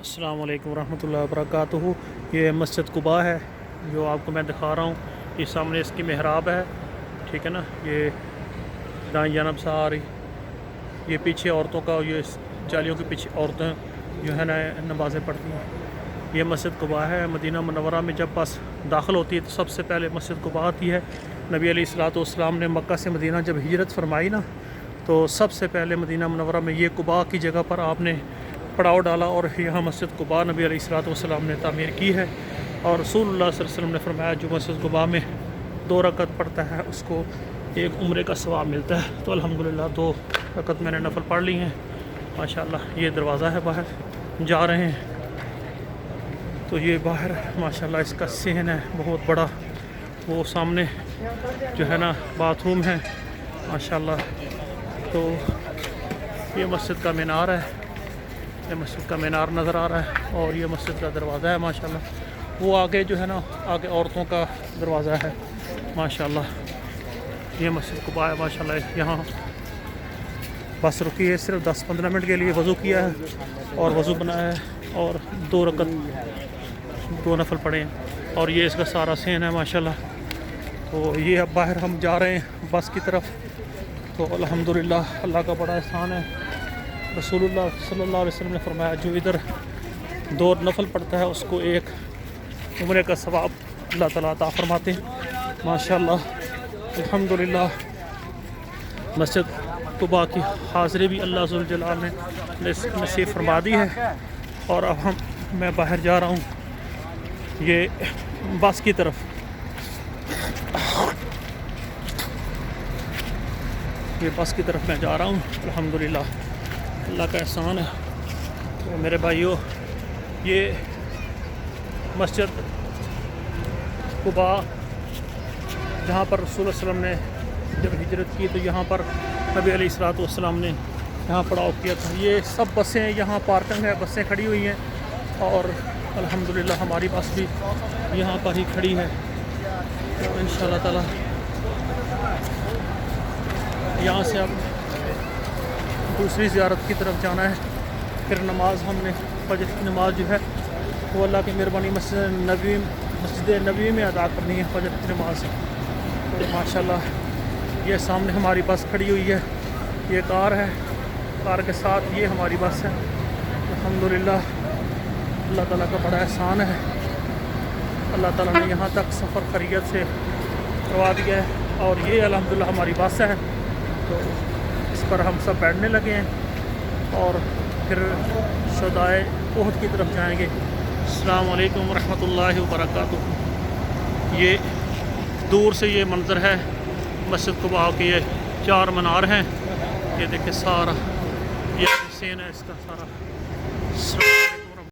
अस्सलाम वालेकुम रहमतुल्लाहि वबरकातुहू। ये मस्जिद कुबा है जो आपको मैं दिखा रहा हूँ। ये सामने इसकी मेहराब है, ठीक है ना। ये दाएं जानब से आ रही, ये पीछे औरतों का, ये जालियों के पीछे औरतें जो है ना नमाज़ें पढ़ती हैं। ये मस्जिद कुबा है। मदीना मुनव्वरा में जब बस दाखिल होती है तो सबसे पहले मस्जिद कुबा आती है। नबी अलैहिस्सलाम ने मक्का से मदीना जब हिजरत फरमाई ना, तो सबसे पहले मदीना मुनव्वरा में ये कुबा की जगह पर आपने पड़ाव डाला और यहाँ मस्जिद कुबा नबी अलैहिस्सलाम ने तामीर की है। और रसूलुल्लाह सल्लल्लाहु अलैहि वसल्लम ने फरमाया जो मस्जिद कुबा में 2 रकत पढ़ता है उसको एक उम्रे का सवाब मिलता है। तो अल्हम्दुलिल्लाह 2 रकत मैंने नफल पढ़ ली हैं माशाल्लाह। ये दरवाज़ा है, बाहर जा रहे हैं तो ये बाहर माशाल्लाह इसका सहन है बहुत बड़ा। वो सामने जो है ना बाथरूम है माशाल्लाह। तो ये मस्जिद का मीनार है, ये मस्जिद का मीनार नज़र आ रहा है और ये मस्जिद का दरवाज़ा है माशाल्लाह। वो आगे जो है ना आगे औरतों का दरवाज़ा है माशाल्लाह। ये मस्जिद कुबा है माशाल्लाह। यहाँ बस रुकी है सिर्फ 10-15 मिनट के लिए, वज़ू किया है और वज़ू बनाया है और 2 रकत 2 नफल पढ़े हैं और ये इसका सारा सीन है माशाल्लाह। तो ये अब बाहर हम जा रहे हैं बस की तरफ। तो अल्हम्दुलिल्लाह अल्लाह का बड़ा एहसान है। रसूलुल्लाह सल्लल्लाहु अलैहि वसल्लम ने फरमाया जो इधर 2 नफल पढ़ता है उसको एक उम्रे का सवाब अल्लाह ताला अता फरमाते हैं माशाल्लाह। अल्हम्दुलिल्लाह मस्जिद कुबा की हाज़िरी भी अल्लाह ज़ुल जलाल ने नसीब फरमा दी है। और अब मैं बाहर जा रहा हूँ ये बस की तरफ। ये बस की तरफ मैं जा रहा हूँ अल्हम्दुलिल्लाह अल्लाह का एहसान है। तो मेरे भाइयों ये मस्जिद कुबा जहाँ पर रसूल सल्लल्लाहु अलैहि वसल्लम ने जब हिजरत की तो यहाँ पर नबी अलैहिस्सलाम ने यहाँ पड़ाव किया था। ये सब बसें यहाँ पार्किंग है, बसें खड़ी हुई हैं और अल्हम्दुलिल्लाह हमारी बस भी यहाँ पर ही खड़ी है। तो इंशाअल्लाह ताला यहाँ से अब दूसरी ज़ियारत की तरफ जाना है। फिर नमाज हमने फजर की नमाज जो है वो अल्लाह की मेहरबानी मस्जिद नबी में अदा करनी है फजर की नमाज। तो माशाल्लाह ये सामने हमारी बस खड़ी हुई है, ये कार है, कार के साथ ये हमारी बस है। अल्हम्दुलिल्लाह अल्लाह ताला का बड़ा एहसान है। अल्लाह ताला ने यहाँ तक सफ़र खैरियत से करवा दिया है और ये अल्हम्दुलिल्लाह हमारी बस है। तो इस पर हम सब बैठने लगे हैं और फिर शुहदाए उहद की तरफ जाएंगे। अस्सलाम वालेकुम रहमतुल्लाहि वबरकातुहू। ये दूर से ये मंज़र है मस्जिद कुबा के, ये 4 मीनार हैं। ये देखिए सारा ये सीन है इसका सारा।